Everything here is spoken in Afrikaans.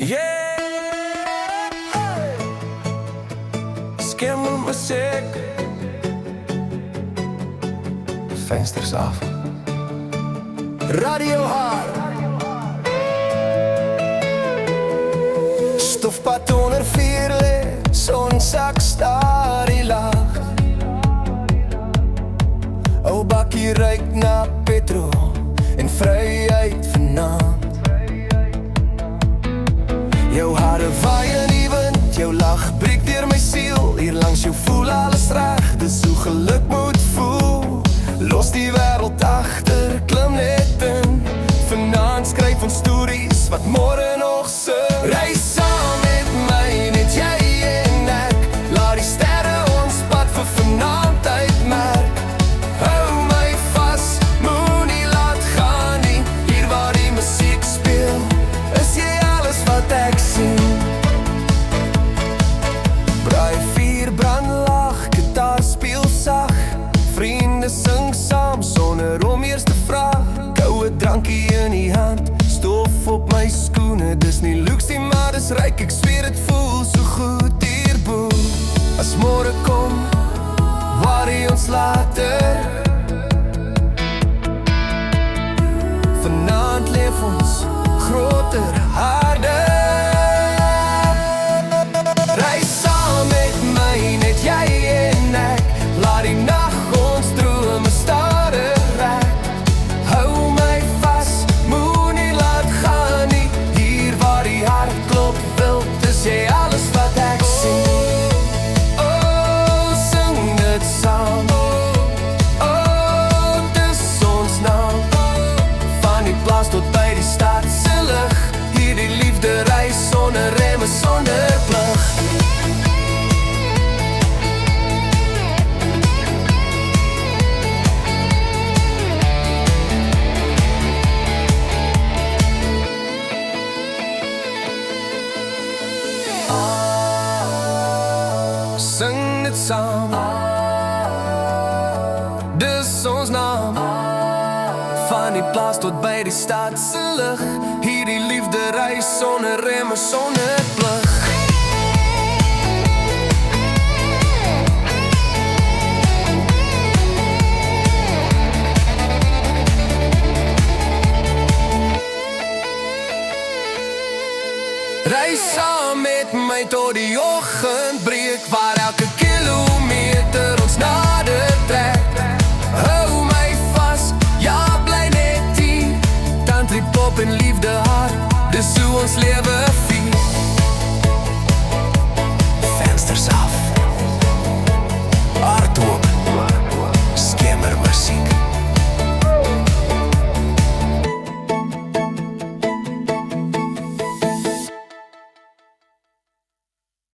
Yeah, skimmelmuziek, vensters af, radio hard, stofpad onder vierlicht, zonzak staar die laag. Ou bakkie ruik na petrol en vryheid vanaand. Jou hare waai in die wind, jou lach breek deur my siel. Hier langs jou voel alles reg, dis hoe geluk moet voel. Los die wêreld agter, klim net in. Vanaand skryf ons stories wat môre nog se. Reis saam met my, net jy en ek. Laat die sterre ons pad vir vanaand uitmerk. Hou my vas, moenie laat gaan nie. Hier waar die musiek speel, is jy alles wat ek sien. Braai vuur, brand lag, gitaar speel sag. Vriende sing saam sonder om eers te vra. Koue drankie in die hand, stof op my skoene. Dis nie luks nie, maar dis ryk, ek zweer het voel so goed hierbo. As môre kom, worry ons later. Vanaand leef ons groter, harder. Reis saam met my, net jy en ek. Laat die nag ons drome stadig rek. Hou my vas, moenie laat gaan nie. Hier waar die hart klop wild, is jy alles wat ek sien. Oh, sing dit saam. Oh, dis ons naam. Van die plaas tot by die stad se lig. Hier die liefde reis sonder remme, sonder plig. Sing dit saam. Dis ons naam. Van die plaas tot by die stad se lig. Hier die liefde reis sonder remme, sonder plig. Reis saam met my tot die oggend breek, waar elke kilometer ons nader trek. Hou my vas, ja bly net hier. Country pop en liefde hart, dis hoe ons lewe.